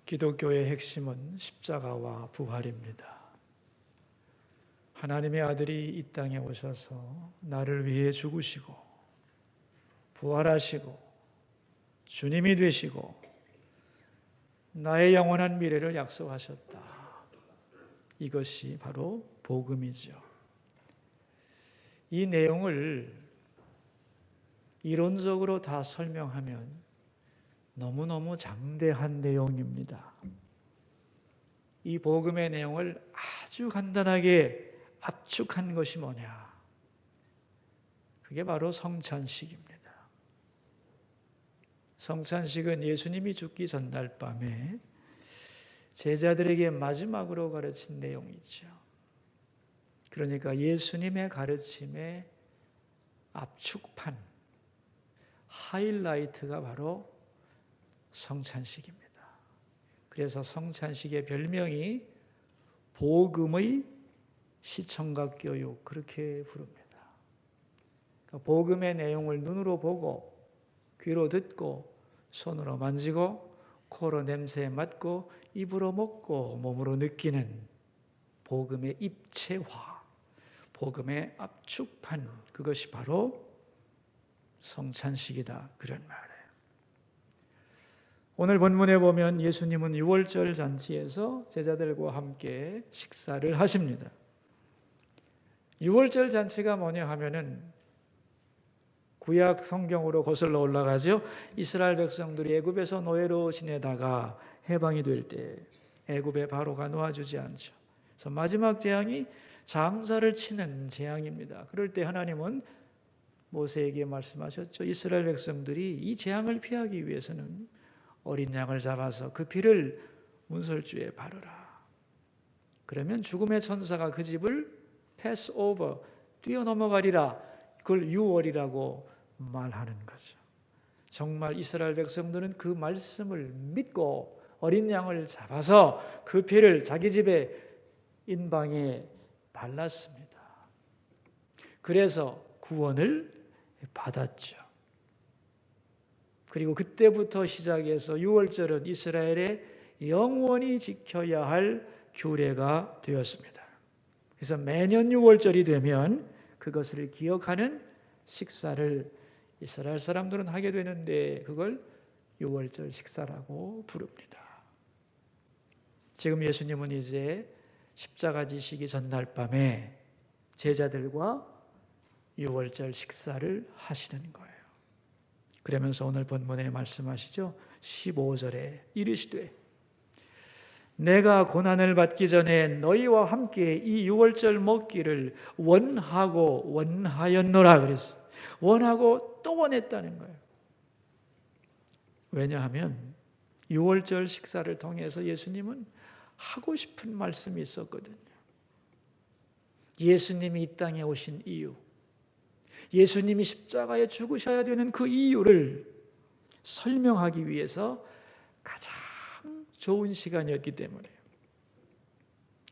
기독교의 핵심은 십자가와 부활입니다. 하나님의 아들이 이 땅에 오셔서 나를 위해 죽으시고 부활하시고 주님이 되시고 나의 영원한 미래를 약속하셨다. 이것이 바로 복음이죠. 이 내용을 이론적으로 다 설명하면 너무너무 장대한 내용입니다. 이 복음의 내용을 아주 간단하게 압축한 것이 뭐냐? 그게 바로 성찬식입니다. 성찬식은 예수님이 죽기 전날 밤에 제자들에게 마지막으로 가르친 내용이죠. 그러니까 예수님의 가르침의 압축판, 하이라이트가 바로 성찬식입니다. 그래서 성찬식의 별명이 복음의 시청각 교육, 그렇게 부릅니다. 그러니까 복음의 내용을 눈으로 보고 귀로 듣고 손으로 만지고 코로 냄새 맡고 입으로 먹고 몸으로 느끼는 복음의 입체화, 복음의 압축판, 그것이 바로 성찬식이다, 그런 말이에요. 오늘 본문에 보면 예수님은 유월절 잔치에서 제자들과 함께 식사를 하십니다. 유월절 잔치가 뭐냐 하면은 구약 성경으로 거슬러 올라가죠. 이스라엘 백성들이 애굽에서 노예로 지내다가 해방이 될 때 애굽의 바로가 놓아주지 않죠. 그래서 마지막 재앙이 장사를 치는 재앙입니다. 그럴 때 하나님은 모세에게 말씀하셨죠. 이스라엘 백성들이 이 재앙을 피하기 위해서는 어린 양을 잡아서 그 피를 문설주에 바르라. 그러면 죽음의 천사가 그 집을 패스오버, 뛰어넘어가리라. 그걸 유월이라고 말하는 거죠. 정말 이스라엘 백성들은 그 말씀을 믿고 어린 양을 잡아서 그 피를 자기 집의 인방에 발랐습니다. 그래서 구원을 받았죠. 그리고 그때부터 시작해서 유월절은 이스라엘의 영원히 지켜야 할 규례가 되었습니다. 그래서 매년 유월절이 되면 그것을 기억하는 식사를 이스라엘 사람들은 하게 되는데 그걸 유월절 식사라고 부릅니다. 지금 예수님은 이제 십자가 지시기 전날 밤에 제자들과 유월절 식사를 하시는 거예요. 그러면서 오늘 본문에 말씀하시죠. 15절에 이르시되 내가 고난을 받기 전에 너희와 함께 이 유월절 먹기를 원하고 원하였노라 그랬어요. 원하고 또 원했다는 거예요. 왜냐하면 유월절 식사를 통해서 예수님은 하고 싶은 말씀이 있었거든요. 예수님이 이 땅에 오신 이유, 예수님이 십자가에 죽으셔야 되는 그 이유를 설명하기 위해서 가장 좋은 시간이었기 때문에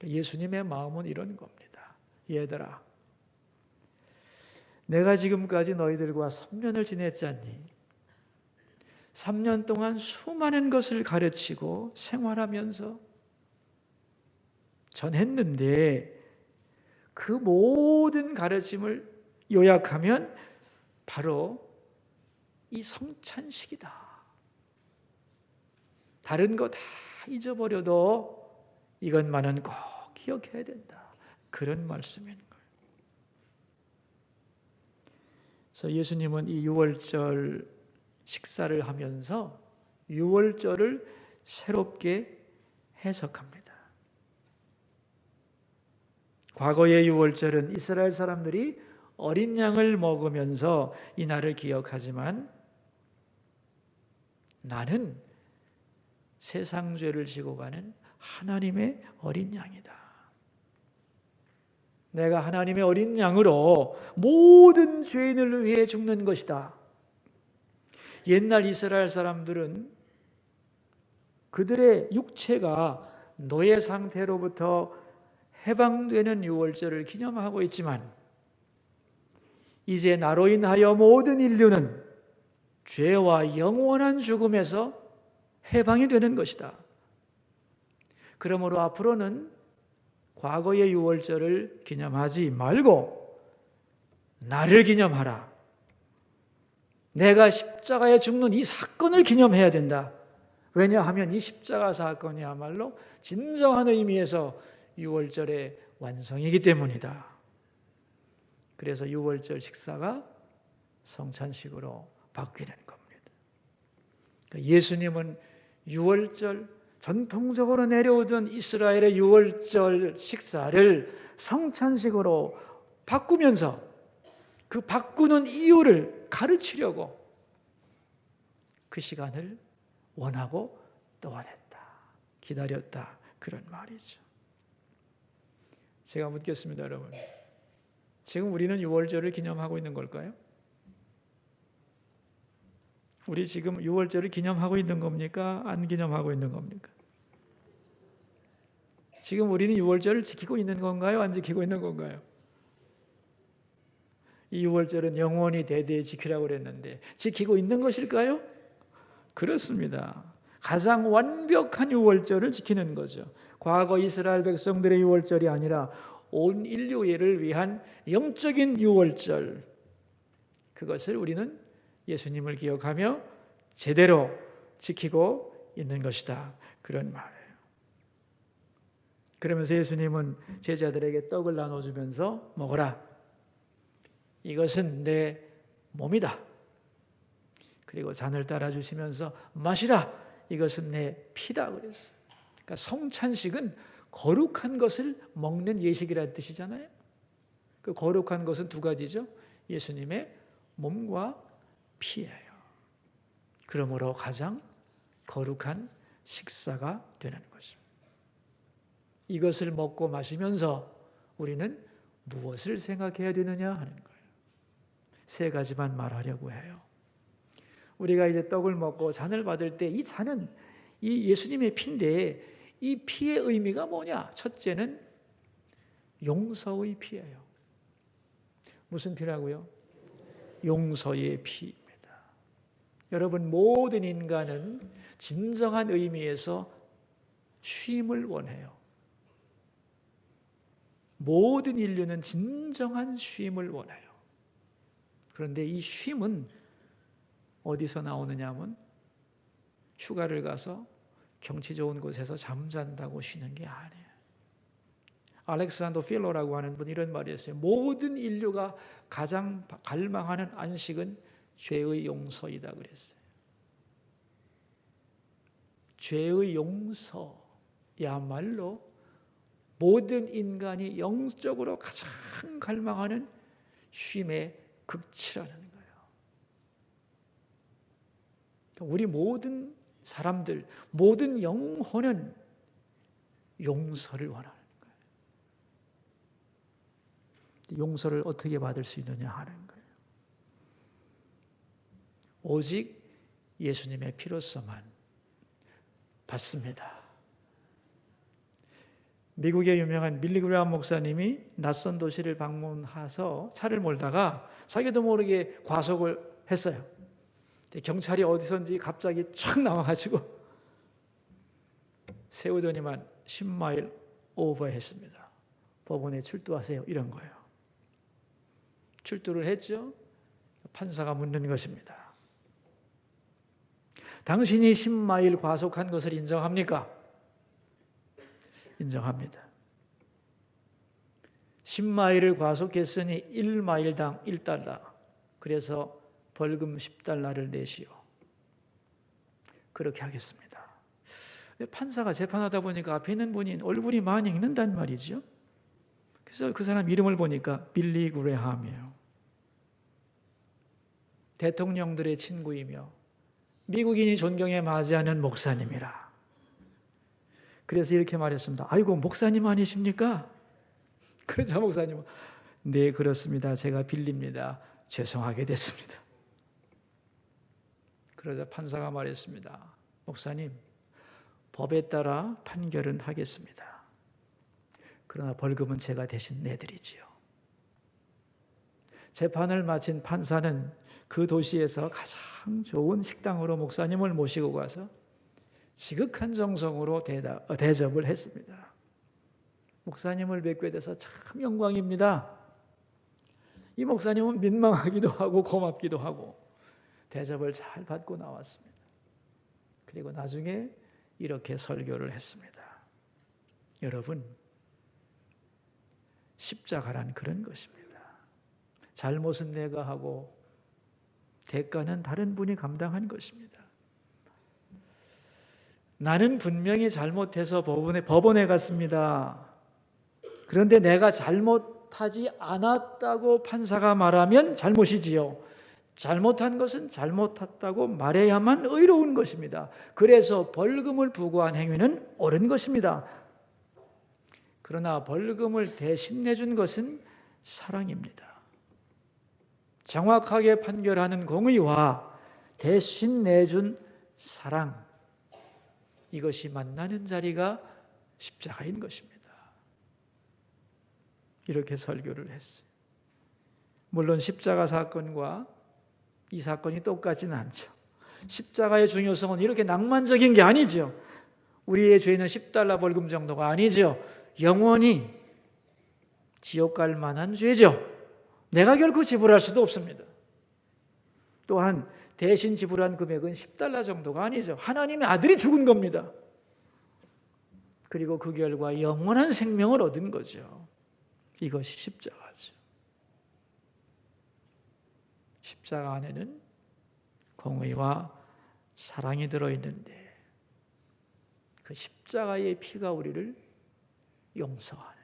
예수님의 마음은 이런 겁니다. 얘들아, 내가 지금까지 너희들과 3년을 지냈잖니. 3년 동안 수많은 것을 가르치고 생활하면서 전했는데 그 모든 가르침을 요약하면 바로 이 성찬식이다. 다른 거 다 잊어버려도 이것만은 꼭 기억해야 된다. 그런 말씀인 거예요. 그래서 예수님은 이 유월절 식사를 하면서 유월절을 새롭게 해석합니다. 과거의 유월절은 이스라엘 사람들이 어린 양을 먹으면서 이 날을 기억하지만 나는 세상 죄를 지고 가는 하나님의 어린 양이다. 내가 하나님의 어린 양으로 모든 죄인을 위해 죽는 것이다. 옛날 이스라엘 사람들은 그들의 육체가 노예 상태로부터 해방되는 유월절을 기념하고 있지만 이제 나로 인하여 모든 인류는 죄와 영원한 죽음에서 해방이 되는 것이다. 그러므로 앞으로는 과거의 유월절을 기념하지 말고 나를 기념하라. 내가 십자가에 죽는 이 사건을 기념해야 된다. 왜냐하면 이 십자가 사건이야말로 진정한 의미에서 유월절의 완성이기 때문이다. 그래서 유월절 식사가 성찬식으로 바뀌는 겁니다. 예수님은 유월절, 전통적으로 내려오던 이스라엘의 유월절 식사를 성찬식으로 바꾸면서 그 바꾸는 이유를 가르치려고 그 시간을 원하고 또 원했다, 기다렸다, 그런 말이죠. 제가 묻겠습니다, 여러분. 지금 우리는 유월절을 기념하고 있는 걸까요? 우리 지금 유월절을 기념하고 있는 겁니까? 안 기념하고 있는 겁니까? 지금 우리는 유월절을 지키고 있는 건가요? 안 지키고 있는 건가요? 이 유월절은 영원히 대대에 지키라고 그랬는데 지키고 있는 것일까요? 그렇습니다. 가장 완벽한 유월절을 지키는 거죠. 과거 이스라엘 백성들의 유월절이 아니라 온 인류를 위한 영적인 유월절, 그것을 우리는 예수님을 기억하며 제대로 지키고 있는 것이다, 그런 말이에요. 그러면서 예수님은 제자들에게 떡을 나눠주면서 먹어라, 이것은 내 몸이다. 그리고 잔을 따라주시면서 마시라, 이것은 내 피다 그랬어요. 그러니까 성찬식은 거룩한 것을 먹는 예식이라는 뜻이잖아요. 그 거룩한 것은 두 가지죠. 예수님의 몸과 피예요. 그러므로 가장 거룩한 식사가 되는 것입니다. 이것을 먹고 마시면서 우리는 무엇을 생각해야 되느냐 하는 거예요. 세 가지만 말하려고 해요. 우리가 이제 떡을 먹고 잔을 받을 때 이 잔은 이 예수님의 피인데 이 피의 의미가 뭐냐? 첫째는 용서의 피예요. 무슨 피라고요? 용서의 피입니다. 여러분, 모든 인간은 진정한 의미에서 쉼을 원해요. 모든 인류는 진정한 쉼을 원해요. 그런데 이 쉼은 어디서 나오느냐 하면 휴가를 가서 경치 좋은 곳에서 잠잔다고 쉬는 게 아니에요. 알렉산더 필러라고 하는 분이 이런 말이 했어요. 모든 인류가 가장 갈망하는 안식은 죄의 용서이다 그랬어요. 죄의 용서야말로 모든 인간이 영적으로 가장 갈망하는 쉼의 극치라는 거예요. 우리 모든 사람들, 모든 영혼은 용서를 원하는 거예요. 용서를 어떻게 받을 수 있느냐 하는 거예요. 오직 예수님의 피로서만 받습니다. 미국의 유명한 빌리 그레이엄 목사님이 낯선 도시를 방문해서 차를 몰다가 자기도 모르게 과속을 했어요. 경찰이 어디선지 갑자기 촥 나와가지고 세우더니만 10마일 오버했습니다. 법원에 출두하세요, 이런 거예요. 출두를 했죠. 판사가 묻는 것입니다. 당신이 10마일 과속한 것을 인정합니까? 인정합니다. 10마일을 과속했으니 1마일당 1달러. 그래서 벌금 10달러를 내시오. 그렇게 하겠습니다. 판사가 재판하다 보니까 앞에 있는 분이 얼굴이 많이 읽는단 말이죠. 그래서 그 사람 이름을 보니까 빌리 그레이엄이에요. 대통령들의 친구이며 미국인이 존경에 맞이하는 목사님이라. 그래서 이렇게 말했습니다. 아이고, 목사님 아니십니까? 그러자 목사님은 네, 그렇습니다. 제가 빌립니다. 죄송하게 됐습니다. 그러자 판사가 말했습니다. 목사님, 법에 따라 판결은 하겠습니다. 그러나 벌금은 제가 대신 내드리지요. 재판을 마친 판사는 그 도시에서 가장 좋은 식당으로 목사님을 모시고 가서 지극한 정성으로 대접을 했습니다. 목사님을 뵙게 돼서 참 영광입니다. 이 목사님은 민망하기도 하고 고맙기도 하고 대접을 잘 받고 나왔습니다. 그리고 나중에 이렇게 설교를 했습니다. 여러분, 십자가란 그런 것입니다. 잘못은 내가 하고 대가는 다른 분이 감당한 것입니다. 나는 분명히 잘못해서 법원에 갔습니다. 그런데 내가 잘못하지 않았다고 판사가 말하면 잘못이지요. 잘못한 것은 잘못했다고 말해야만 의로운 것입니다. 그래서 벌금을 부과한 행위는 옳은 것입니다. 그러나 벌금을 대신 내준 것은 사랑입니다. 정확하게 판결하는 공의와 대신 내준 사랑, 이것이 만나는 자리가 십자가인 것입니다. 이렇게 설교를 했어요. 물론 십자가 사건과 이 사건이 똑같지는 않죠. 십자가의 중요성은 이렇게 낭만적인 게 아니죠. 우리의 죄는 $10 벌금 정도가 아니죠. 영원히 지옥 갈 만한 죄죠. 내가 결코 지불할 수도 없습니다. 또한 대신 지불한 금액은 $10 정도가 아니죠. 하나님의 아들이 죽은 겁니다. 그리고 그 결과 영원한 생명을 얻은 거죠. 이것이 십자가죠. 십자가 안에는 공의와 사랑이 들어있는데 그 십자가의 피가 우리를 용서하는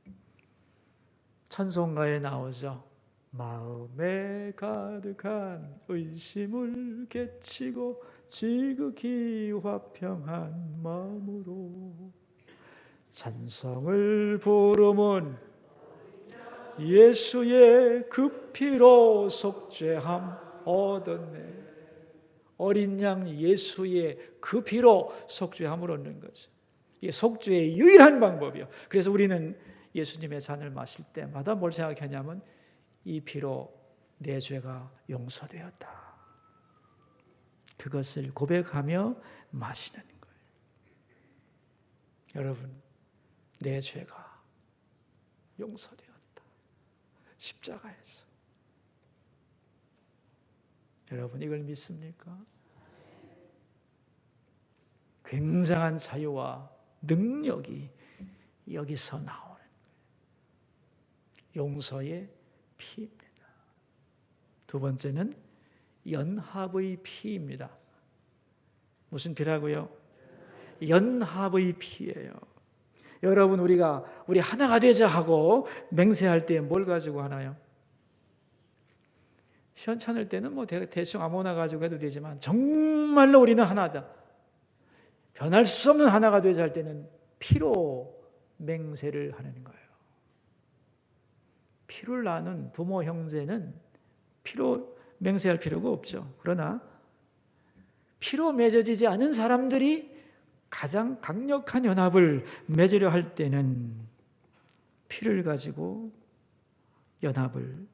거예요. 찬송가에 나오죠. 마음에 가득한 의심을 깨치고 지극히 화평한 마음으로 찬송을 부르면 예수의 그 피로 속죄함 얻었네. 어린 양 예수의 그 피로 속죄함을 얻는 거죠. 이게 속죄의 유일한 방법이요. 그래서 우리는 예수님의 잔을 마실 때마다 뭘 생각하냐면 이 피로 내 죄가 용서되었다. 그것을 고백하며 마시는 거예요. 여러분, 내 죄가 용서되었다. 십자가에서. 여러분, 이걸 믿습니까? 굉장한 자유와 능력이 여기서 나오는 거예요. 용서의 피입니다. 두 번째는 연합의 피입니다. 무슨 피라고요? 연합의 피예요. 여러분, 우리 하나가 되자 하고 맹세할 때 뭘 가지고 하나요? 시원찮을 때는 뭐 대충 아무나 가지고 해도 되지만 정말로 우리는 하나다. 변할 수 없는 하나가 되자 할 때는 피로 맹세를 하는 거예요. 피를 나눈 부모 형제는 피로 맹세할 필요가 없죠. 그러나 피로 맺어지지 않은 사람들이 가장 강력한 연합을 맺으려 할 때는 피를 가지고 연합을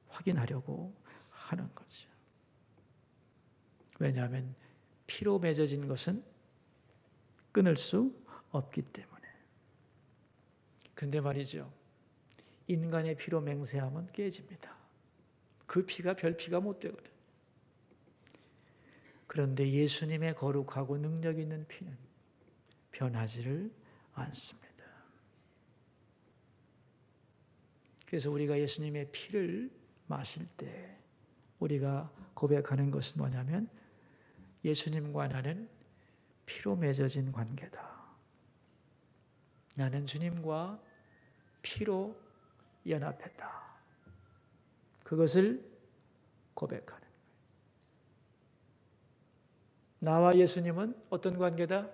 확인하려고 하는 거죠. 왜냐하면 피로 맺어진 것은 끊을 수 없기 때문에. 근데 말이죠, 인간의 피로 맹세하면 깨집니다. 그 피가 별 피가 못 되거든요. 그런데 예수님의 거룩하고 능력 있는 피는 변하지를 않습니다. 그래서 우리가 예수님의 피를 마실 때 우리가 고백하는 것은 뭐냐면 예수님과 나는 피로 맺어진 관계다. 나는 주님과 피로 연합했다. 그것을 고백하는 거예요. 나와 예수님은 어떤 관계다?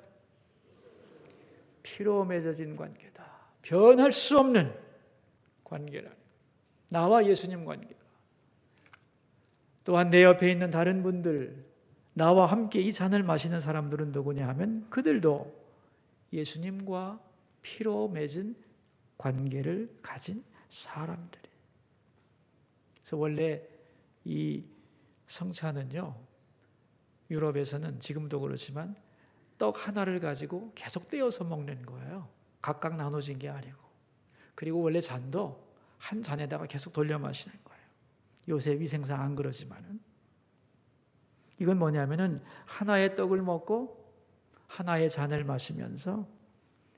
피로 맺어진 관계다. 변할 수 없는 관계라는 거예요. 나와 예수님 관계가. 또한 내 옆에 있는 다른 분들, 나와 함께 이 잔을 마시는 사람들은 누구냐 하면 그들도 예수님과 피로 맺은 관계를 가진 사람들이에요. 그래서 원래 이 성찬은요, 유럽에서는 지금도 그렇지만 떡 하나를 가지고 계속 떼어서 먹는 거예요. 각각 나눠진 게 아니고. 그리고 원래 잔도 한 잔에다가 계속 돌려 마시는 거예요. 요새 위생상 안 그러지만은. 이건 뭐냐면은 하나의 떡을 먹고 하나의 잔을 마시면서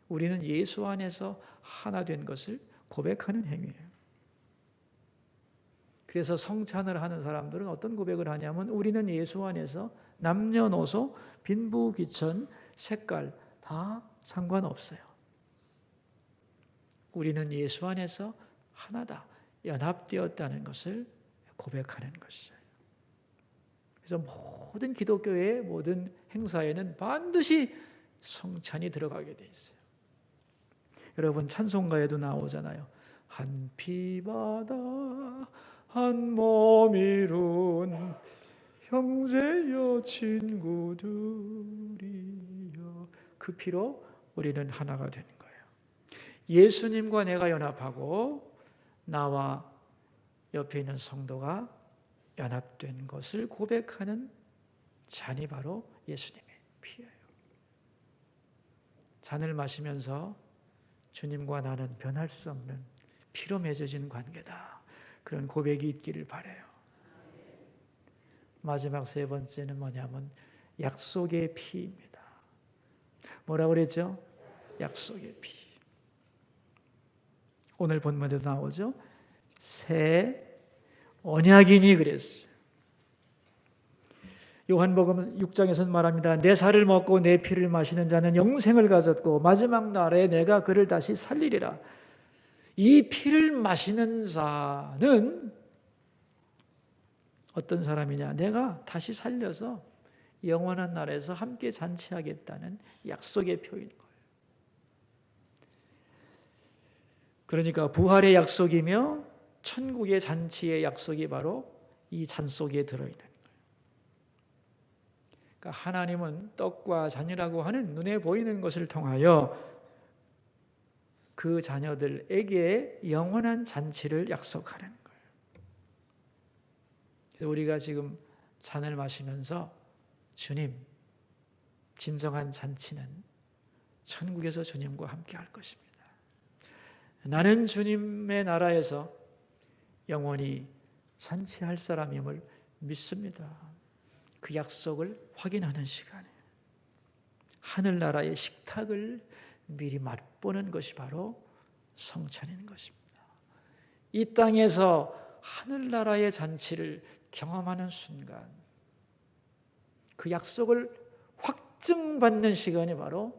우리는 예수 안에서 하나 된 것을 고백하는 행위예요. 그래서 성찬을 하는 사람들은 어떤 고백을 하냐면 우리는 예수 안에서 남녀노소, 빈부, 귀천, 색깔 다 상관없어요. 우리는 예수 안에서 하나다, 연합되었다는 것을 고백하는 것이에요. 그래서 모든 기독교의 모든 행사에는 반드시 성찬이 들어가게 돼 있어요. 여러분 찬송가에도 나오잖아요. 한 피바다 한 몸 이룬 형제여 친구들이여, 그 피로 우리는 하나가 되는 거예요. 예수님과 내가 연합하고 나와 옆에 있는 성도가 연합된 것을 고백하는 잔이 바로 예수님의 피예요. 잔을 마시면서 주님과 나는 변할 수 없는 피로 맺어진 관계다, 그런 고백이 있기를 바라요. 마지막 세 번째는 뭐냐면 약속의 피입니다. 뭐라고 그랬죠? 약속의 피. 오늘 본문에도 나오죠. 새 언약이니 그랬어요. 요한복음 6장에서는 말합니다. 내 살을 먹고 내 피를 마시는 자는 영생을 가졌고 마지막 날에 내가 그를 다시 살리리라. 이 피를 마시는 자는 어떤 사람이냐? 내가 다시 살려서 영원한 나라에서 함께 잔치하겠다는 약속의 표인 거예요. 그러니까 부활의 약속이며 천국의 잔치의 약속이 바로 이 잔 속에 들어있는 거예요. 그러니까 하나님은 떡과 잔이라고 하는 눈에 보이는 것을 통하여 그 자녀들에게 영원한 잔치를 약속하는 거예요. 우리가 지금 잔을 마시면서 주님, 진정한 잔치는 천국에서 주님과 함께 할 것입니다. 나는 주님의 나라에서 영원히 잔치할 사람임을 믿습니다. 그 약속을 확인하는 시간이에요. 하늘나라의 식탁을 미리 맛보는 것이 바로 성찬인 것입니다. 이 땅에서 하늘나라의 잔치를 경험하는 순간 그 약속을 확증받는 시간이 바로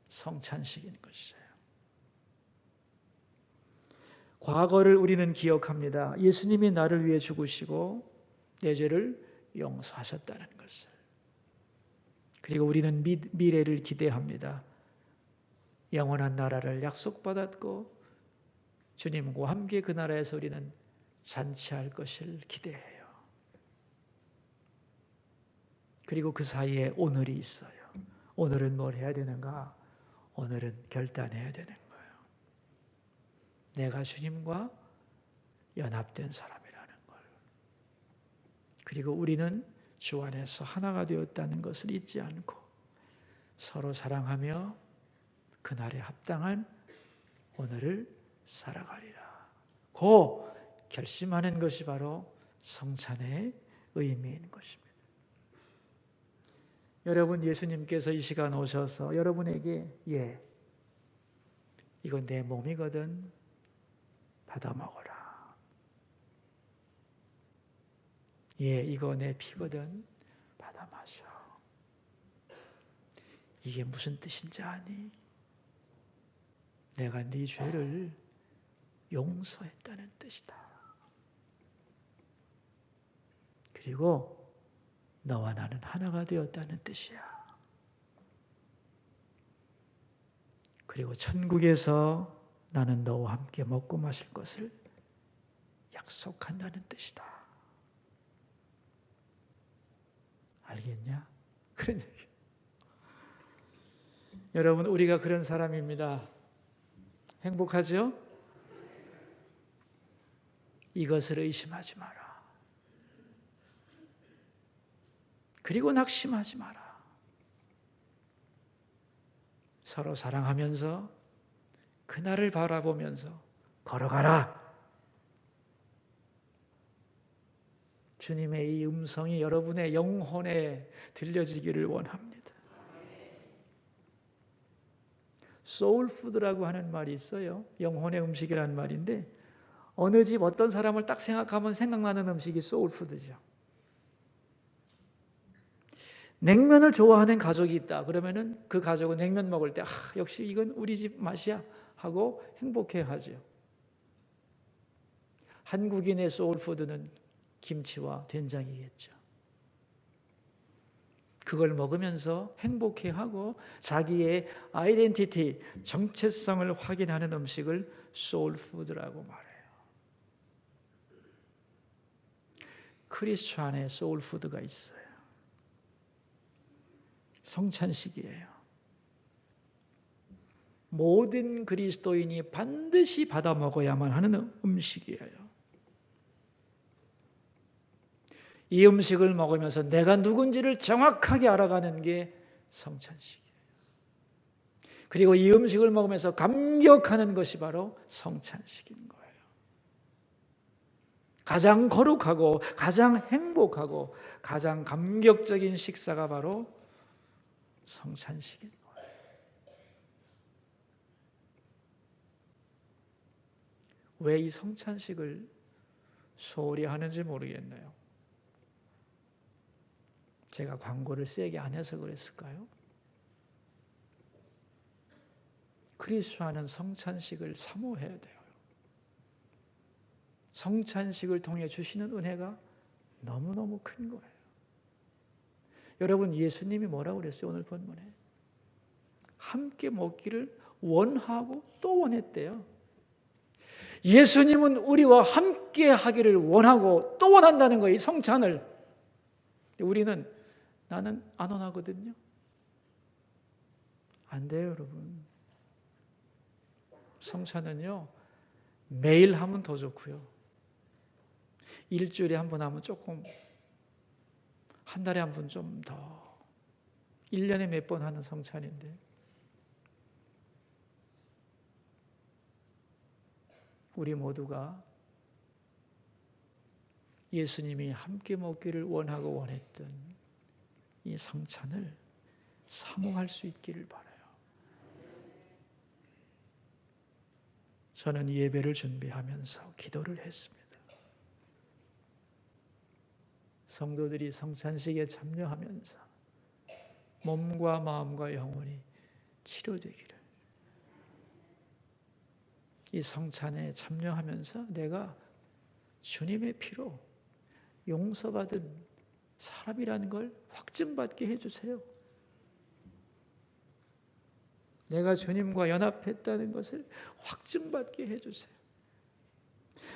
성찬식인 것이에요. 과거를 우리는 기억합니다. 예수님이 나를 위해 죽으시고 내 죄를 용서하셨다는 것을. 그리고 우리는 미래를 기대합니다. 영원한 나라를 약속받았고 주님과 함께 그 나라에서 우리는 잔치할 것을 기대해요. 그리고 그 사이에 오늘이 있어요. 오늘은 뭘 해야 되는가? 오늘은 결단해야 되는 거예요. 내가 주님과 연합된 사람이라는 걸. 그리고 우리는 주 안에서 하나가 되었다는 것을 잊지 않고 서로 사랑하며 그날에 합당한 오늘을 살아가리라. 고 결심하는 것이 바로 성찬의 의미인 것입니다. 여러분, 예수님께서 이 시간 오셔서 여러분에게 이건 내 몸이거든, 받아 먹어라. 이거 내 피거든, 받아 마셔. 이게 무슨 뜻인지 아니? 내가 네 죄를 용서했다는 뜻이다. 그리고 너와 나는 하나가 되었다는 뜻이야. 그리고 천국에서 나는 너와 함께 먹고 마실 것을 약속한다는 뜻이다. 알겠냐? 그런 얘기. 여러분, 우리가 그런 사람입니다. 행복하죠? 이것을 의심하지 마라. 그리고 낙심하지 마라. 서로 사랑하면서 그날을 바라보면서 걸어가라. 주님의 이 음성이 여러분의 영혼에 들려지기를 원합니다. 소울푸드라고 하는 말이 있어요. 영혼의 음식이라는 말인데 어느 집 어떤 사람을 딱 생각하면 생각나는 음식이 소울푸드죠. 냉면을 좋아하는 가족이 있다. 그러면은 그 가족은 냉면 먹을 때 역시 이건 우리 집 맛이야 하고 행복해하죠. 한국인의 소울푸드는 김치와 된장이겠죠. 그걸 먹으면서 행복해하고 자기의 아이덴티티, 정체성을 확인하는 음식을 소울푸드라고 말해요. 크리스천 안에 소울푸드가 있어요. 성찬식이에요. 모든 그리스도인이 반드시 받아 먹어야만 하는 음식이에요. 이 음식을 먹으면서 내가 누군지를 정확하게 알아가는 게 성찬식이에요. 그리고 이 음식을 먹으면서 감격하는 것이 바로 성찬식인 거예요. 가장 거룩하고 가장 행복하고 가장 감격적인 식사가 바로 성찬식인 거예요. 왜 이 성찬식을 소홀히 하는지 모르겠네요. 제가 광고를 세게 안 해서 그랬을까요? 그리스도는 성찬식을 사모해야 돼요. 성찬식을 통해 주시는 은혜가 너무너무 큰 거예요. 여러분, 예수님이 뭐라고 그랬어요? 오늘 본문에 함께 먹기를 원하고 또 원했대요. 예수님은 우리와 함께 하기를 원하고 또 원한다는 거예요. 이 성찬을. 우리는 나는 안 원하거든요. 안 돼요, 여러분. 성찬은요, 매일 하면 더 좋고요. 일주일에 한 번 하면 조금, 한 달에 한 번 좀 더, 1년에 몇 번 하는 성찬인데, 우리 모두가 예수님이 함께 먹기를 원하고 원했던 이 성찬을 사모할 수 있기를 바라요. 저는 예배를 준비하면서 기도를 했습니다. 성도들이 성찬식에 참여하면서 몸과 마음과 영혼이 치료되기를, 이 성찬에 참여하면서 내가 주님의 피로 용서받은 사람이라는 걸 확증받게 해주세요. 내가 주님과 연합했다는 것을 확증받게 해주세요.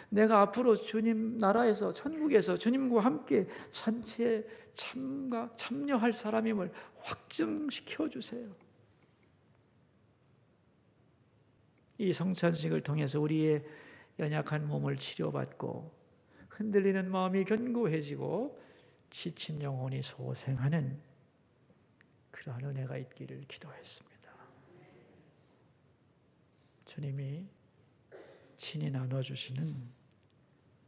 내가 앞으로 주님 나라에서, 천국에서 주님과 함께 잔치에 참여할 사람임을 확증시켜 주세요. 이 성찬식을 통해서 우리의 연약한 몸을 치료받고 흔들리는 마음이 견고해지고 지친 영혼이 소생하는 그러한 은혜가 있기를 기도했습니다. 주님이 친히 나눠주시는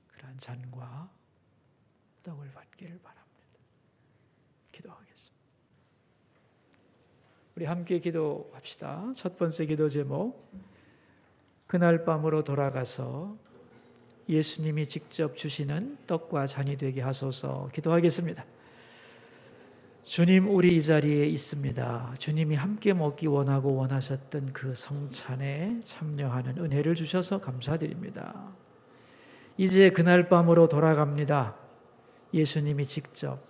그러한 잔과 떡을 받기를 바랍니다. 기도하겠습니다. 우리 함께 기도합시다. 첫 번째 기도 제목, 그날 밤으로 돌아가서 예수님이 직접 주시는 떡과 잔이 되게 하소서. 기도하겠습니다. 주님, 우리 이 자리에 있습니다. 주님이 함께 먹기 원하고 원하셨던 그 성찬에 참여하는 은혜를 주셔서 감사드립니다. 이제 그날 밤으로 돌아갑니다. 예수님이 직접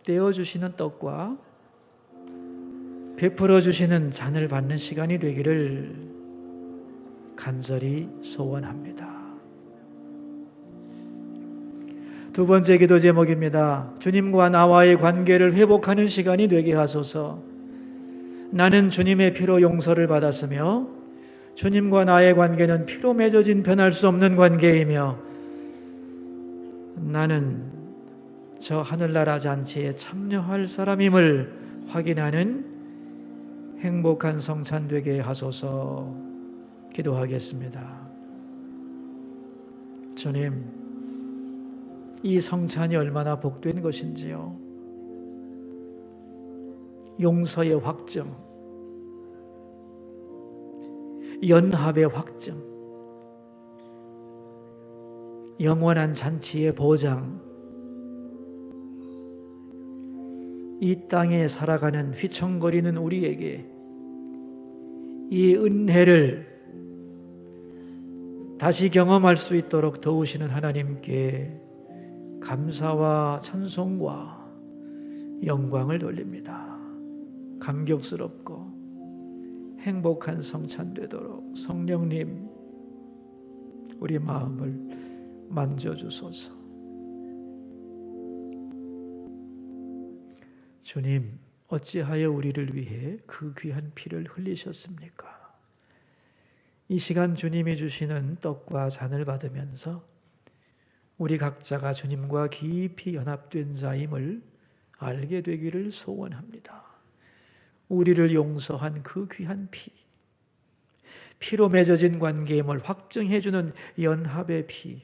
떼어주시는 떡과 베풀어 주시는 잔을 받는 시간이 되기를 간절히 소원합니다. 두 번째 기도 제목입니다. 주님과 나와의 관계를 회복하는 시간이 되게 하소서. 나는 주님의 피로 용서를 받았으며 주님과 나의 관계는 피로 맺어진 변할 수 없는 관계이며 나는 저 하늘나라 잔치에 참여할 사람임을 확인하는 행복한 성찬 되게 하소서. 기도하겠습니다. 주님, 이 성찬이 얼마나 복된 것인지요. 용서의 확정, 연합의 확정, 영원한 잔치의 보장, 이 땅에 살아가는 휘청거리는 우리에게 이 은혜를 다시 경험할 수 있도록 도우시는 하나님께 감사와 찬송과 영광을 돌립니다. 감격스럽고 행복한 성찬 되도록 성령님, 우리 마음을 만져주소서. 주님, 어찌하여 우리를 위해 그 귀한 피를 흘리셨습니까? 이 시간 주님이 주시는 떡과 잔을 받으면서 우리 각자가 주님과 깊이 연합된 자임을 알게 되기를 소원합니다. 우리를 용서한 그 귀한 피, 피로 맺어진 관계임을 확증해 주는 연합의 피,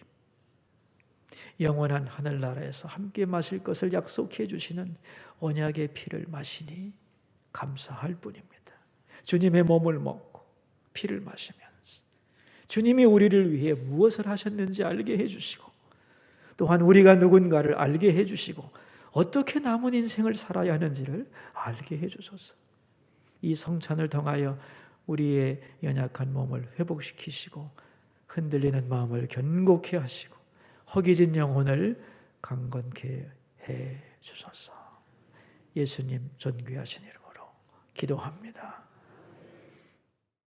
영원한 하늘나라에서 함께 마실 것을 약속해 주시는 언약의 피를 마시니 감사할 뿐입니다. 주님의 몸을 먹고 피를 마시면서 주님이 우리를 위해 무엇을 하셨는지 알게 해주시고, 또한 우리가 누군가를 알게 해주시고 어떻게 남은 인생을 살아야 하는지를 알게 해주소서. 이 성찬을 통하여 우리의 연약한 몸을 회복시키시고 흔들리는 마음을 견고케 하시고 허기진 영혼을 강건케 해 주소서. 예수님 존귀하신 이름으로 기도합니다.